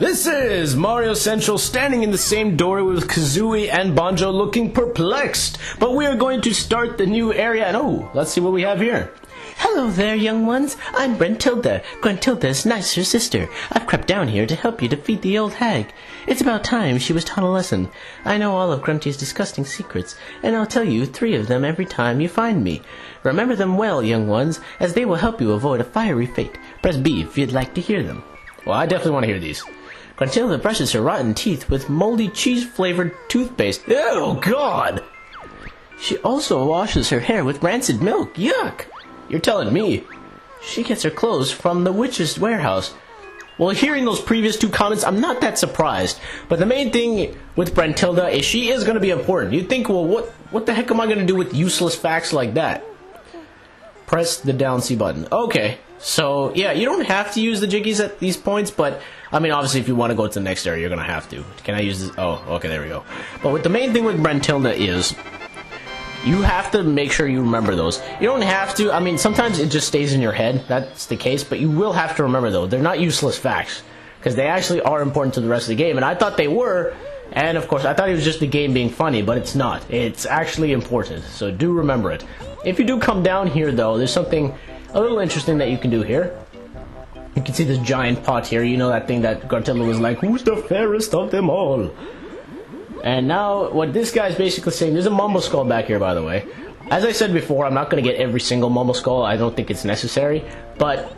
This is Mario Central standing in the same doorway with Kazooie and Banjo looking perplexed. But we are going to start the new area and let's see what we have here. Hello there, young ones. I'm Brentilda, Gruntilda's nicer sister. I've crept down here to help you defeat the old hag. It's about time she was taught a lesson. I know all of Grunty's disgusting secrets, and I'll tell you 3 of them every time you find me. Remember them well, young ones, as they will help you avoid a fiery fate. Press B if you'd like to hear them. Well, I definitely want to hear these. Gruntilda brushes her rotten teeth with moldy cheese-flavored toothpaste. Oh, God! She also washes her hair with rancid milk. Yuck! You're telling me. She gets her clothes from the witch's warehouse. Well, hearing those previous 2 comments, I'm not that surprised. But the main thing with Brentilda is she is going to be important. You'd think, well, what the heck am I going to do with useless facts like that? Press the down C button. Okay. So, yeah, you don't have to use the jiggies at these points, but, I mean, obviously, if you want to go to the next area, you're going to have to. Can I use this? Oh, okay, there we go. But the main thing with Brentilda is you have to make sure you remember those. You don't have to. I mean, sometimes it just stays in your head. That's the case. But you will have to remember, though. They're not useless facts. Because they actually are important to the rest of the game. And I thought they were. And, of course, I thought it was just the game being funny. But it's not. It's actually important. So do remember it. If you do come down here, though, there's something a little interesting that you can do here. You can see this giant pot here. You know that thing that Gruntilda was like, who's the fairest of them all? And now, what this guy's basically saying, there's a Mumble Skull back here, by the way. As I said before, I'm not going to get every single Mumble Skull. I don't think it's necessary. But,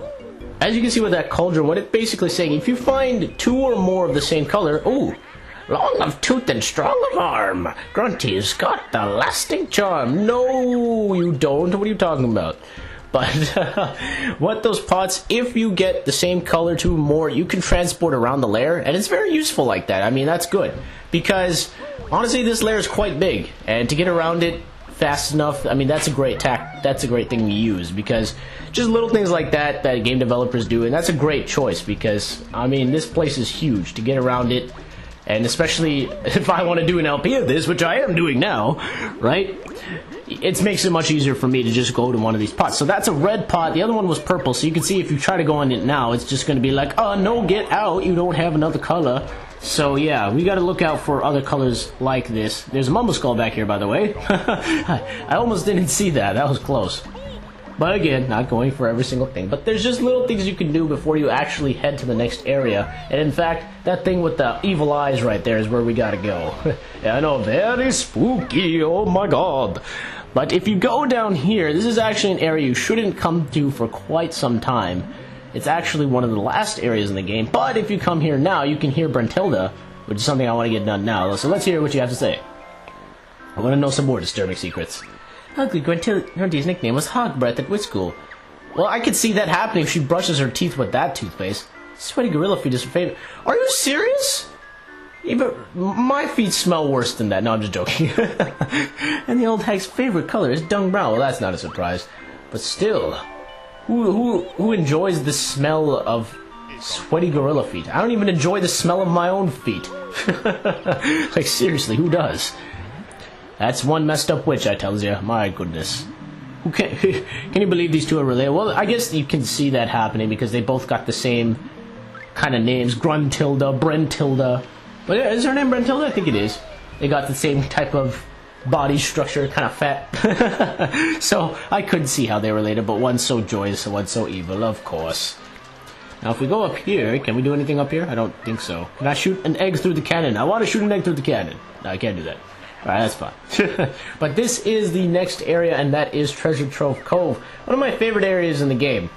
as you can see with that cauldron, what it's basically saying, if you find 2 or more of the same color, long of tooth and strong of arm, Grunty's got the lasting charm. No, you don't. What are you talking about? But what those pots, if you get the same color 2 or more, you can transport around the lair, and it's very useful like that. I mean, that's good. Because, honestly, this lair is quite big, and to get around it fast enough, I mean, that's a great thing to use, because just little things like that game developers do, and that's a great choice, because, I mean, this place is huge to get around it, and especially if I want to do an LP of this, which I am doing now, right? It makes it much easier for me to just go to one of these pots. So that's a red pot. The other one was purple. So you can see if you try to go on it now, it's just going to be like, oh, no, get out. You don't have another color. So, yeah, we got to look out for other colors like this. There's a Mumble Skull back here, by the way. I almost didn't see that. That was close. But again, not going for every single thing. But there's just little things you can do before you actually head to the next area. And in fact, that thing with the evil eyes right there is where we gotta go. I know, very spooky, oh my god. But if you go down here, this is actually an area you shouldn't come to for quite some time. It's actually one of the last areas in the game. But if you come here now, you can hear Brentilda, which is something I want to get done now. So let's hear what you have to say. I want to know some more disturbing secrets. Ugly Grunty's nickname was Hog Breath at witch school. Well, I could see that happening if she brushes her teeth with that toothpaste. Sweaty gorilla feet is her favorite. Are you serious? Even my feet smell worse than that. No, I'm just joking. And the old hag's favorite color is dung brown. Well, that's not a surprise. But still, who enjoys the smell of sweaty gorilla feet? I don't even enjoy the smell of my own feet. Like, seriously, who does? That's one messed up witch, I tells you. My goodness. Can you believe these 2 are related? Well, I guess you can see that happening because they both got the same kind of names. Gruntilda, Brentilda. But is her name Brentilda? I think it is. They got the same type of body structure, kind of fat. So I couldn't see how they're related, but one's so joyous and one's so evil, of course. Now, if we go up here, can we do anything up here? I don't think so. Can I shoot an egg through the cannon? I want to shoot an egg through the cannon. No, I can't do that. Alright, that's fine. But this is the next area, and that is Treasure Trove Cove. One of my favorite areas in the game.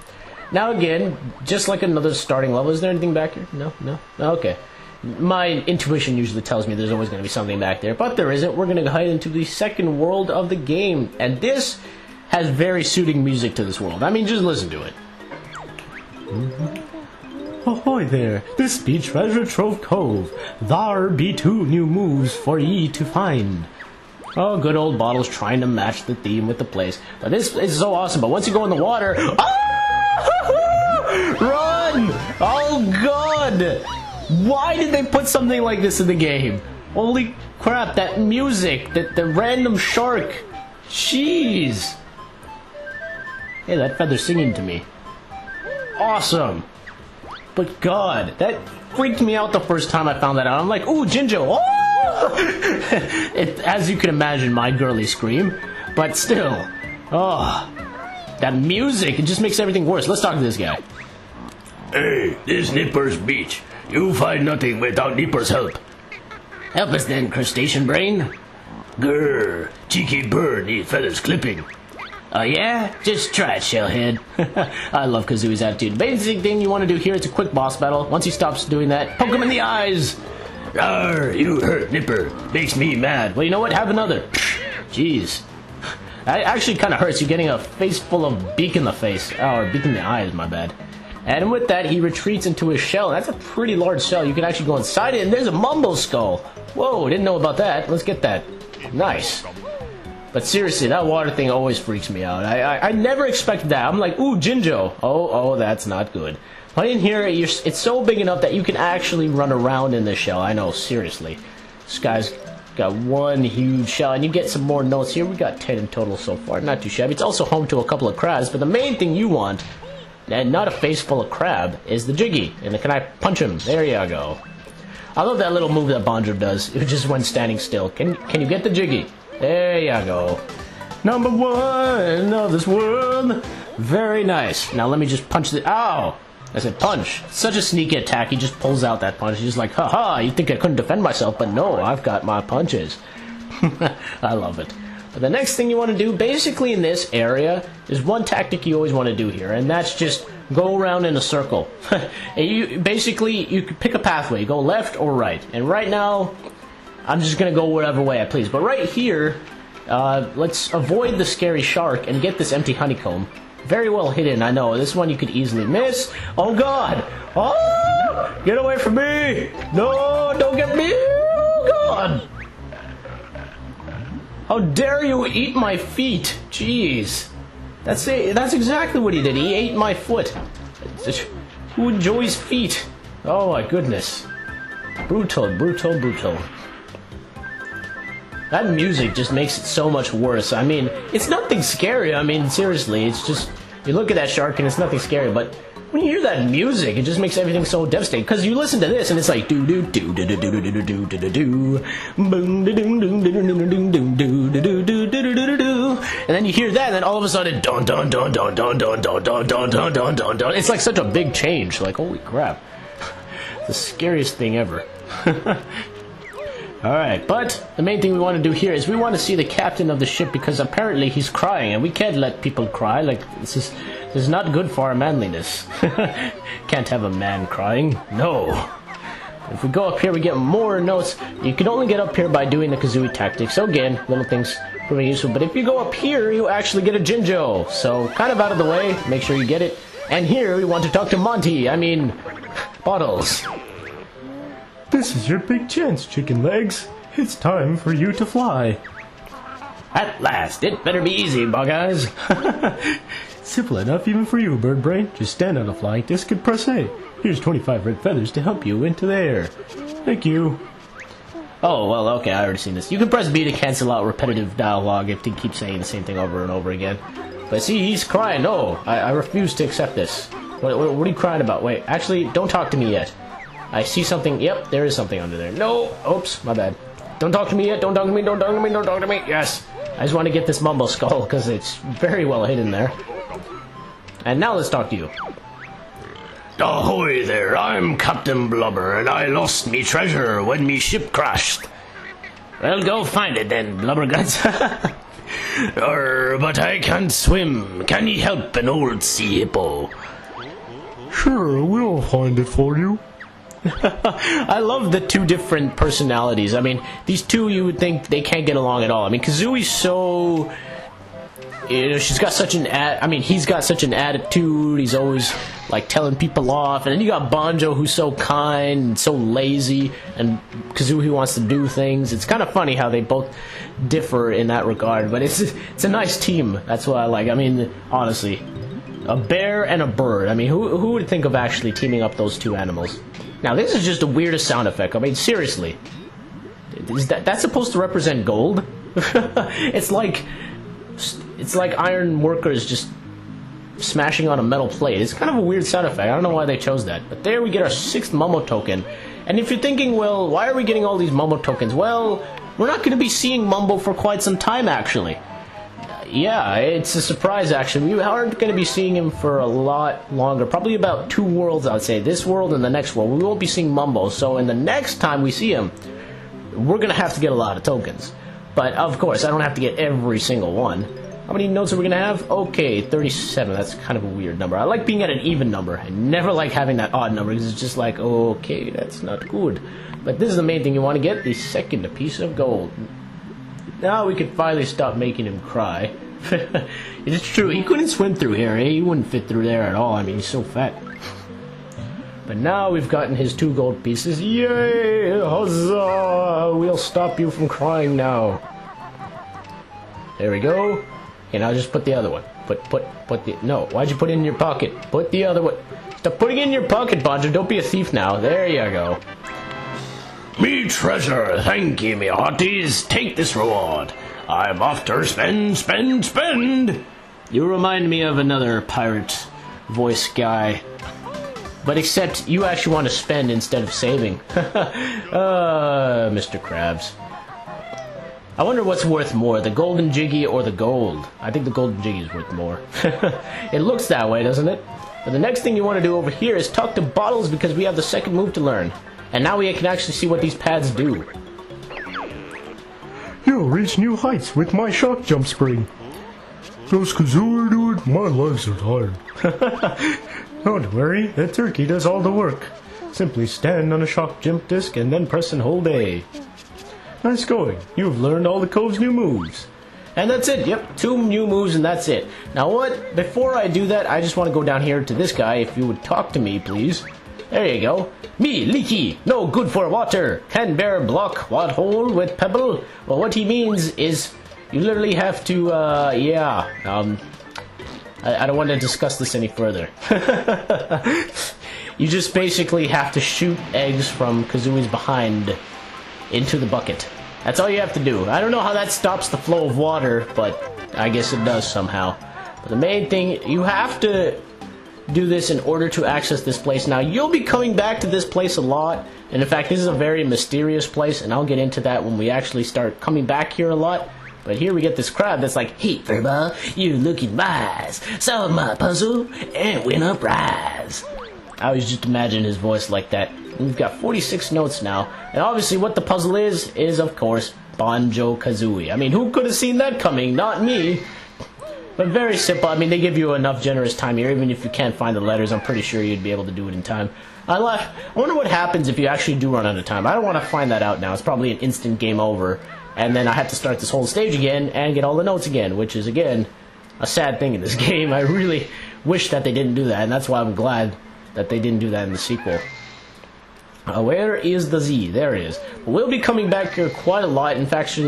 Now again, just like another starting level, is there anything back here? No? Okay. My intuition usually tells me there's always going to be something back there, but there isn't. We're going to head into the second world of the game, and this has very suiting music to this world. I mean, just listen to it. Ahoy there, this be Treasure Trove Cove. Thar be 2 new moves for ye to find. Oh, good old Bottles trying to match the theme with the place. But this is so awesome, but once you go in the water... Run! Oh, God! Why did they put something like this in the game? Holy crap, that music, the random shark. Jeez. Hey, that feather's singing to me. Awesome. But God, that freaked me out the first time I found that out. I'm like, ooh, Jinjo, oh! As you can imagine, my girly scream. But still, oh, that music, it just makes everything worse. Let's talk to this guy. Hey, this Nipper's beach. You find nothing without Nipper's help. Help us then, crustacean brain. Grr, cheeky bird needs feathers clipping. Oh yeah? Just try it, shellhead. I love Kazooie's attitude. Basic thing you want to do here, it's a quick boss battle. Once he stops doing that, poke him in the eyes. Arr, you hurt Nipper. Makes me mad. Well, you know what? Have another. Jeez. That actually kind of hurts. You're getting a face full of beak in the face. Oh, or beak in the eyes, my bad. And with that, he retreats into his shell. That's a pretty large shell. You can actually go inside it, and there's a Mumbo skull. Whoa, didn't know about that. Let's get that. Nice. But seriously, that water thing always freaks me out. I never expected that. I'm like, ooh, Jinjo. Oh, that's not good. But in here, it's so big enough that you can actually run around in this shell. I know, seriously. This guy's got one huge shell, and you get some more notes here. We got 10 in total so far. Not too shabby. It's also home to a couple of crabs, but the main thing you want, and not a face full of crab, is the Jiggy. And can I punch him? There you go. I love that little move that Banjo does. It just when standing still. Can you get the Jiggy? There you go. Number one of this world. Very nice. Now let me just punch the... Ow! I said punch. Such a sneaky attack. He just pulls out that punch. He's like, haha, you think I couldn't defend myself, but no, I've got my punches. I love it. But the next thing you want to do, basically in this area, is one tactic you always want to do here, and that's just go around in a circle. You could pick a pathway, go left or right. And right now, I'm just going to go whatever way I please. But right here, let's avoid the scary shark and get this empty honeycomb. Very well hidden, I know. This one you could easily miss. Oh, God! Oh! Get away from me! No, don't get me! Oh, God! How dare you eat my feet? Jeez. That's exactly what he did. He ate my foot. Who enjoys feet? Oh, my goodness. Brutal, brutal, brutal. That music just makes it so much worse. I mean, it's nothing scary. I mean, seriously, it's just... You look at that shark and it's nothing scary, but when you hear that music, it just makes everything so devastating. Because you listen to this and it's like... And then you hear that and then all of a sudden... It's like such a big change. Like, holy crap. The scariest thing ever. Alright, but the main thing we want to do here is we want to see the captain of the ship because apparently he's crying and we can't let people cry. Like, this is not good for our manliness. Can't have a man crying. No. If we go up here, we get more notes. You can only get up here by doing the Kazooie tactics. So again, little things proving useful. But if you go up here, you actually get a Jinjo. So kind of out of the way, make sure you get it. And here we want to talk to Monty. I mean, Bottles. This is your big chance, chicken legs. It's time for you to fly. At last, it better be easy, bug eyes. Simple enough even for you, bird brain. Just stand on a flying disc and press A. Here's 25 red feathers to help you into the air. Thank you. Oh, well, okay, I already seen this. You can press B to cancel out repetitive dialogue if they keep saying the same thing over and over again. But see, he's crying. No, I refuse to accept this. What are you crying about? Wait, actually, don't talk to me yet. I see something. Yep, there is something under there. No! Oops, my bad. Don't talk to me yet. Don't talk to me. Don't talk to me. Don't talk to me. Yes! I just want to get this Mumbo skull because it's very well hidden there. And now let's talk to you. Ahoy there, I'm Captain Blubber, and I lost me treasure when me ship crashed. Well, go find it then, Blubberguts. But I can't swim. Can ye help an old sea hippo? Sure, we'll find it for you. I love the two different personalities. I mean, these two you would think they can't get along at all. I mean, Kazooie's so... You know, she's got such an he's got such an attitude. He's always like telling people off. And then you got Banjo, who's so kind and so lazy, and Kazooie who wants to do things. It's kind of funny how they both differ in that regard. But it's a nice team. That's what I like. I mean, honestly, a bear and a bird. I mean, who would think of actually teaming up those two animals? Now, this is just the weirdest sound effect. I mean, seriously, is that's supposed to represent gold? It's like iron workers just smashing on a metal plate. It's kind of a weird sound effect. I don't know why they chose that. But there we get our 6th Momo token. And if you're thinking, well, why are we getting all these Momo tokens? Well, we're not going to be seeing Mumbo for quite some time, actually. Yeah, it's a surprise, actually. We aren't going to be seeing him for a lot longer. Probably about 2 worlds, I would say. This world and the next world. We won't be seeing Mumbo. So in the next time we see him, we're going to have to get a lot of tokens. But, of course, I don't have to get every single one. How many notes are we going to have? Okay, 37. That's kind of a weird number. I like being at an even number. I never like having that odd number because it's just like, okay, that's not good. But this is the main thing you want to get, the 2nd piece of gold. Now we can finally stop making him cry. It's true, he couldn't swim through here, eh? He wouldn't fit through there at all. I mean, he's so fat. But now we've gotten his 2 gold pieces. Yay! Huzzah! We'll stop you from crying now. There we go. Okay, now just put the other one. Put the... No, why'd you put it in your pocket? Put the other one. Stop putting it in your pocket, Banjo. Don't be a thief now. There you go. Me treasure, thank ye, me hearties. Take this reward. I'm off to spend, spend, spend. You remind me of another pirate voice guy. But except you actually want to spend instead of saving. Mr. Krabs. I wonder what's worth more, the golden jiggy or the gold. I think the golden jiggy is worth more. It looks that way, doesn't it? But the next thing you want to do over here is talk to Bottles because we have the 2nd move to learn. And now we can actually see what these pads do. You'll reach new heights with my shock jump spring. Does Kazooie do it? My legs are tired. Don't worry, the turkey does all the work. Simply stand on a shock jump disc and then press and hold A. Nice going. You've learned all the Cove's new moves. And that's it. Yep, 2 new moves and that's it. Now what? Before I do that, I just want to go down here to this guy. If you would talk to me, please. There you go. Me, leaky, no good for water. Can bear block, what hole with pebble? Well, what he means is you literally have to, I don't want to discuss this any further. You just basically have to shoot eggs from Kazooie's behind into the bucket. That's all you have to do. I don't know how that stops the flow of water, but I guess it does somehow. But the main thing, you have to do this in order to access this place. Now, you'll be coming back to this place a lot, and in fact, this is a very mysterious place, and I'll get into that when we actually start coming back here a lot. But here we get this crab that's like, hey, Furba, you looking wise. Solve my puzzle and win a prize. I always just imagine his voice like that. We've got 46 notes now, and obviously what the puzzle is of course, Banjo Kazooie. I mean, who could have seen that coming? Not me. But very simple. I mean, they give you enough generous time here. Even if you can't find the letters, I'm pretty sure you'd be able to do it in time. I wonder what happens if you actually do run out of time. I don't want to find that out now. It's probably an instant game over. And then I have to start this whole stage again and get all the notes again, which is, again, a sad thing in this game. I really wish that they didn't do that, and that's why I'm glad that they didn't do that in the sequel. Where is the Z? There it is. But we'll be coming back here quite a lot. In fact,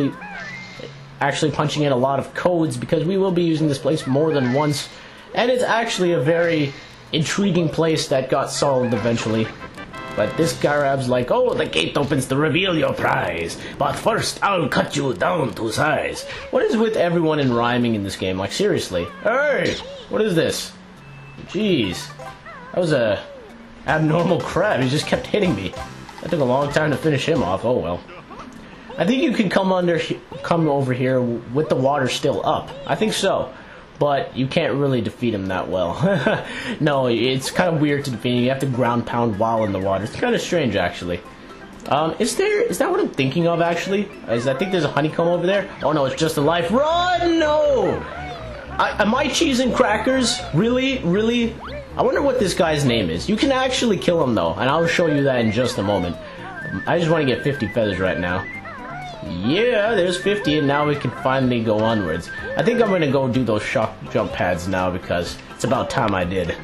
actually punching in a lot of codes because we will be using this place more than once, and it's actually a very intriguing place that got solved eventually. But this Garab's like, oh, the gate opens to reveal your prize, but first I'll cut you down to size. What is with everyone in rhyming in this game? Like, seriously. Hey, what is this? Jeez, that was a abnormal crab. He just kept hitting me. That took a long time to finish him off. Oh well. I think you can come over here with the water still up. I think so. But you can't really defeat him that well. No, it's kind of weird to defeat him. You have to ground pound while in the water. It's kind of strange, actually. Is that what I'm thinking of, actually? I think there's a honeycomb over there. Oh no, it's just a life. Run! No! Am I cheese and crackers? Really? Really? I wonder what this guy's name is. You can actually kill him, though. And I'll show you that in just a moment. I just want to get 50 feathers right now. Yeah, there's 50, and now we can finally go onwards. I think I'm going to go do those shock jump pads now because it's about time I did.